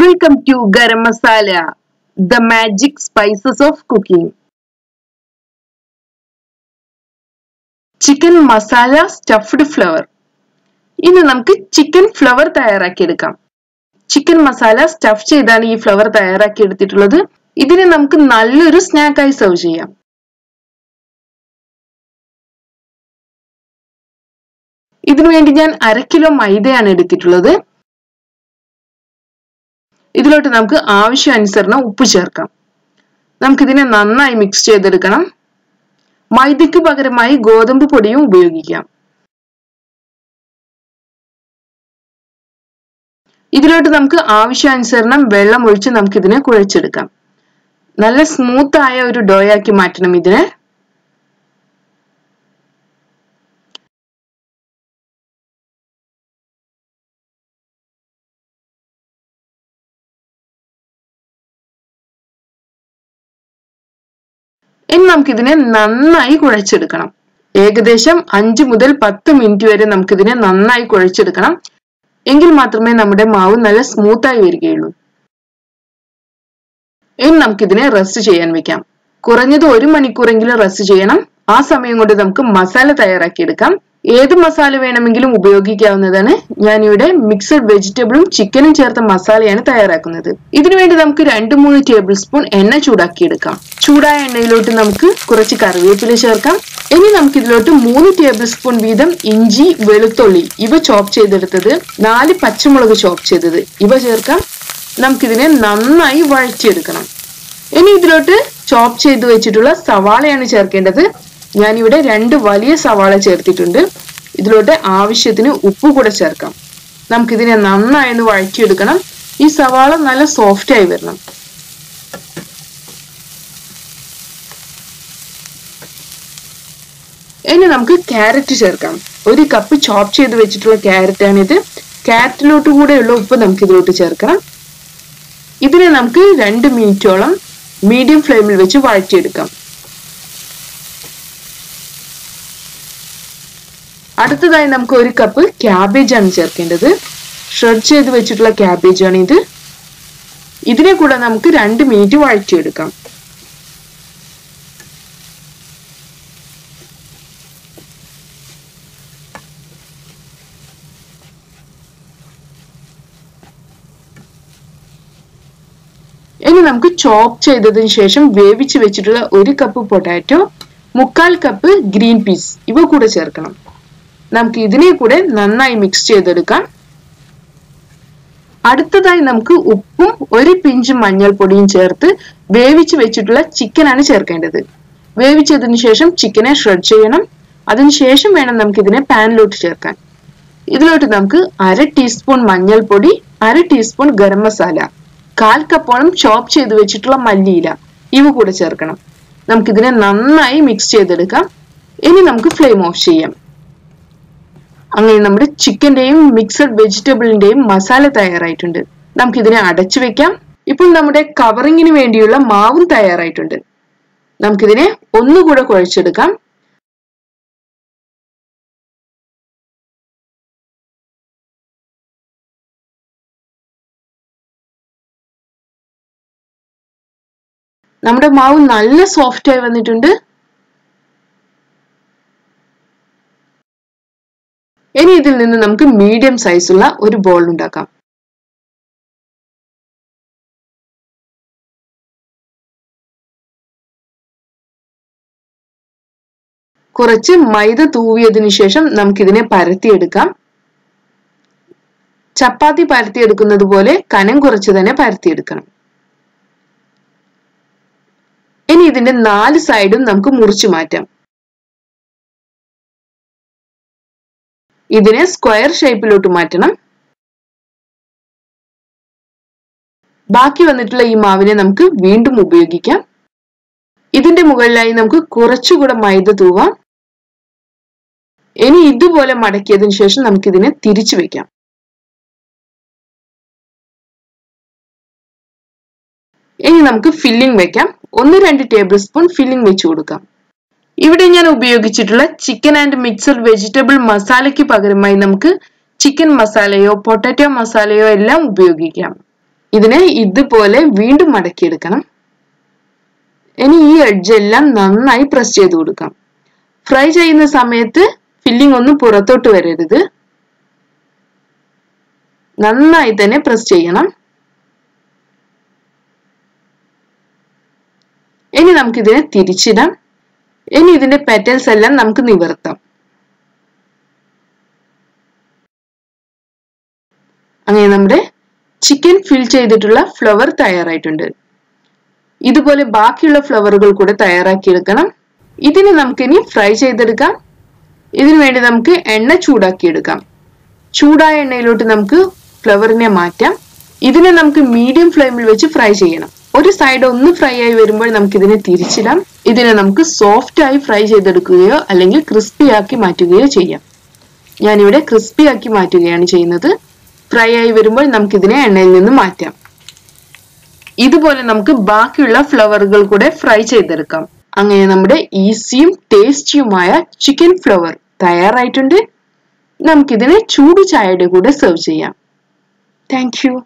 Welcome to Garam Masala, the magic spices of cooking. Chicken masala stuffed flour. ഇന്ന് നമുക്ക് chicken flower തയ്യാറാക്കി എടുക്കാം. Chicken masala stuff ചെയ്താണ് ഈ ഫ്ലവർ തയ്യാറാക്കി എടുത്തിട്ടുള്ളത്. ഇതിനെ നമുക്ക് നല്ലൊരു സ്നാക്കായി സെർവ് ചെയ്യാം. ഇതിനുവേണ്ടി ഞാൻ 1/2 കിലോ മൈദയാണ് എടുത്തിട്ടുള്ളത്. ഇതിലോട്ട് നമുക്ക് ആവശ്യാനുസരണം ഉപ്പ് ചേർക്കാം. നമുക്കിതിനെ നന്നായി മിക്സ് ചെയ്തെടുക്കണം. മൈദയ്ക്ക് പകരമായി ഗോതമ്പ് പൊടിയും ഉപയോഗിക്കാം. ഇതിലോട്ട് നമുക്ക് ആവശ്യാനുസരണം വെള്ളം ഒഴിച്ച് നമുക്കിതിനെ കുഴച്ചെടുക്കാം. നല്ല സ്മൂത്ത് ആയ ഒരു ഡോ ആക്കി മാറ്റണം ഇതിനെ. ഇനി നമുക്കിതിനെ നന്നായി കുഴച്ചെടുക്കണം. ഏകദേശം 5 മുതൽ 10 മിനിറ്റ് വരെ നമുക്കിതിനെ നന്നായി കുഴച്ചെടുക്കണം. എങ്കിൽ മാത്രമേ നമ്മുടെ മാവ് നല്ല സ്മൂത്തായി വരികയുള്ളൂ. ഇനി നമുക്കിതിനെ റെസ്റ്റ് ചെയ്യാൻ വെക്കാം. കുറഞ്ഞത് 1 മണിക്കൂറെങ്കിലും റെസ്റ്റ് ചെയ്യണം. ആ സമയം കൊണ്ട് നമുക്ക് മസാല തയ്യാറാക്കിയെടുക്കാം. ഏത് മസാല വേണമെങ്കിലും ഉപയോഗിക്കാവുന്നതാണ്. ഞാനിവിടെ മിക്സഡ് വെജിറ്റബിളും ചിക്കനും ചേർത്ത മസാലയാണ് തയ്യാറാക്കുന്നത്. ഇതിനുവേണ്ടി നമുക്ക് 2-3 ടേബിൾ സ്പൂൺ എണ്ണ ചൂടാക്കിയെടുക്കാം. ചൂടായ എണ്ണയിലോട്ട് നമുക്ക് കുറച്ച് കറിവേപ്പില ചേർക്കാം. ഇനി നമുക്ക് ഇതിലോട്ട് 3 ടേബിൾ സ്പൂൺ വീതം ഇഞ്ചി, വെളുത്തുള്ളി ഇവ ചോപ്പ് ചെയ്തെടുത്തത്, 4 പച്ചമുളക് ചോപ്പ് ചെയ്തത് ഇവ ചേർക്കാം. നമുക്കിതിനെ നന്നായി വഴറ്റിയെടുക്കണം. ഇനി ഇതിലോട്ട് ചോപ്പ് ചെയ്ത് വെച്ചിട്ടുള്ള സവാളയാണ് ചേർക്കേണ്ടത്. ഞാനിവിടെ 2 വലിയ സവാള ചേർത്തിട്ടുണ്ട്. ഇതിലോട്ട് ആവശ്യത്തിന് ഉപ്പ് കൂടെ ചേർക്കാം. നമുക്കിതിനെ നന്നായി ഒന്ന് വഴറ്റിയെടുക്കണം. ഈ സവാള നല്ല സോഫ്റ്റ് ആയി വരണം. ഇനി നമുക്ക് ക്യാരറ്റ് ചേർക്കാം. 1 കപ്പ് ചോപ്പ് ചെയ്ത് വെച്ചിട്ടുള്ള ക്യാരറ്റ് ആണിത്. ക്യാരറ്റിലോട്ട് കൂടെയുള്ള ഉപ്പ് നമുക്ക് ഇതിലോട്ട് ചേർക്കണം. ഇതിനെ നമുക്ക് 2 മിനിറ്റോളം മീഡിയം ഫ്ലെയിമിൽ വെച്ച് വഴറ്റിയെടുക്കാം. അടുത്തതായി നമുക്ക് 1 കപ്പ് ക്യാബേജ് ആണ് ചേർക്കേണ്ടത്. ഷ്രെഡ് ചെയ്ത് വെച്ചിട്ടുള്ള ക്യാബേജ് ആണ് ഇത്. ഇതിനെ കൂടെ നമുക്ക് 2 മിനിറ്റ് വഴറ്റിയെടുക്കാം. ഇനി നമുക്ക് ചോപ്പ് ചെയ്തതിന് ശേഷം വേവിച്ച് വെച്ചിട്ടുള്ള 1 cup potato, 1/4 cup green peas ഇവ കൂടെ ചേർക്കണം. നമുക്ക് ഇതിനെ കൂടെ നന്നായി മിക്സ് ചെയ്തെടുക്കാം. അടുത്തതായി നമുക്ക് ഉപ്പും 1 പിഞ്ച് മഞ്ഞൾപ്പൊടിയും ചേർത്ത് വേവിച്ച് വെച്ചിട്ടുള്ള ചിക്കനാണ് ചേർക്കേണ്ടത്. വേവിച്ചതിന് ശേഷം ചിക്കനെ ഷ്രെഡ് ചെയ്യണം. അതിനുശേഷം വേണം നമുക്ക് ഇതിനെ പാനിലോട്ട് ചേർക്കാൻ. ഇതിലോട്ട് നമുക്ക് 1/2 ടീസ്പൂൺ മഞ്ഞൾപ്പൊടി, 1/2 ടീസ്പൂൺ ഗരം മസാല, 1/4 കപ്പോളം ചോപ്പ് ചെയ്ത് വെച്ചിട്ടുള്ള മല്ലിയില ഇവ കൂടെ ചേർക്കണം. നമുക്കിതിനെ നന്നായി മിക്സ് ചെയ്തെടുക്കാം. ഇനി നമുക്ക് ഫ്ലെയിം ഓഫ് ചെയ്യാം. അങ്ങനെ നമ്മുടെ ചിക്കന്റെയും മിക്സഡ് വെജിറ്റബിളിന്റെയും മസാല തയ്യാറായിട്ടുണ്ട്. നമുക്കിതിനെ അടച്ചു വെക്കാം. ഇപ്പോൾ നമ്മുടെ കവറിങ്ങിന് വേണ്ടിയുള്ള മാവും തയ്യാറായിട്ടുണ്ട്. നമുക്കിതിനെ ഒന്നുകൂടെ കുഴച്ചെടുക്കാം. നമ്മുടെ മാവ് നല്ല സോഫ്റ്റ് ആയി വന്നിട്ടുണ്ട്. ഇനി ഇതിൽ നിന്ന് നമുക്ക് മീഡിയം സൈസുള്ള ഒരു ബോൾ ഉണ്ടാക്കാം. കുറച്ച് മൈദ തൂവിയതിനു ശേഷം നമുക്കിതിനെ പരത്തിയെടുക്കാം. ചപ്പാത്തി പരത്തിയെടുക്കുന്നത് പോലെ കനം കുറച്ച് തന്നെ പരത്തിയെടുക്കണം. ഇനി ഇതിന്റെ 4 സൈഡും നമുക്ക് മുറിച്ചു മാറ്റാം. ഇതിനെ സ്ക്വയർ ഷേപ്പിലോട്ട് മാറ്റണം. ബാക്കി വന്നിട്ടുള്ള ഈ മാവിനെ നമുക്ക് വീണ്ടും ഉപയോഗിക്കാം. ഇതിന്റെ മുകളിലായി നമുക്ക് കുറച്ചുകൂടെ മൈദ തൂവാം. ഇനി ഇതുപോലെ മടക്കിയതിനു ശേഷം നമുക്കിതിനെ തിരിച്ചു വെക്കാം. ഇനി നമുക്ക് ഫില്ലിംഗ് വെക്കാം. 1-2 ടേബിൾ സ്പൂൺ ഫില്ലിംഗ് വെച്ച് കൊടുക്കാം. ഇവിടെ ഞാൻ ഉപയോഗിച്ചിട്ടുള്ള ചിക്കൻ ആൻഡ് മിക്സഡ് വെജിറ്റബിൾ മസാലയ്ക്ക് പകരമായി നമുക്ക് ചിക്കൻ മസാലയോ പൊട്ടാറ്റോ മസാലയോ എല്ലാം ഉപയോഗിക്കാം. ഇതിനെ ഇതുപോലെ വീണ്ടും മടക്കിയെടുക്കണം. ഇനി ഈ എഡ്ജ് എല്ലാം നന്നായി പ്രസ് ചെയ്ത് കൊടുക്കാം. ഫ്രൈ ചെയ്യുന്ന സമയത്ത് ഫില്ലിംഗ് ഒന്നും പുറത്തോട്ട് വരരുത്. നന്നായി തന്നെ പ്രസ് ചെയ്യണം. ഇനി നമുക്കിതിനെ തിരിച്ചിടാം. ഇനി ഇതിന്റെ പെറ്റൽസ് എല്ലാം നമുക്ക് നിവർത്താം. അങ്ങനെ നമ്മുടെ ചിക്കൻ ഫിൽ ചെയ്തിട്ടുള്ള ഫ്ലവർ തയ്യാറായിട്ടുണ്ട്. ഇതുപോലെ ബാക്കിയുള്ള ഫ്ലവറുകൾ കൂടെ തയ്യാറാക്കിയെടുക്കണം. ഇതിനെ നമുക്കിനി ഫ്രൈ ചെയ്തെടുക്കാം. ഇതിനു വേണ്ടി നമുക്ക് എണ്ണ ചൂടാക്കിയെടുക്കാം. ചൂടായ എണ്ണയിലോട്ട് നമുക്ക് ഫ്ലവറിനെ മാറ്റാം. ഇതിനെ നമുക്ക് മീഡിയം ഫ്ലെയിമിൽ വെച്ച് ഫ്രൈ ചെയ്യണം. ഒരു സൈഡ് ഒന്ന് ഫ്രൈ ആയി വരുമ്പോൾ നമുക്ക് ഇതിനെ തിരിച്ചിടാം. ഇതിനെ നമുക്ക് സോഫ്റ്റ് ആയി ഫ്രൈ ചെയ്തെടുക്കുകയോ അല്ലെങ്കിൽ ക്രിസ്പി ആക്കി മാറ്റുകയോ ചെയ്യാം. ഞാനിവിടെ ക്രിസ്പി ആക്കി മാറ്റുകയാണ് ചെയ്യുന്നത്. ഫ്രൈ ആയി വരുമ്പോൾ നമുക്കിതിനെ എണ്ണയിൽ നിന്ന് മാറ്റാം. ഇതുപോലെ നമുക്ക് ബാക്കിയുള്ള ഫ്ലവറുകൾ കൂടെ ഫ്രൈ ചെയ്തെടുക്കാം. അങ്ങനെ നമ്മുടെ ഈസിയും ടേസ്റ്റിയുമായ ചിക്കൻ ഫ്ലവർ തയ്യാറായിട്ടുണ്ട്. നമുക്കിതിനെ ചൂട് ചായയുടെ കൂടെ സെർവ് ചെയ്യാം. Thank you.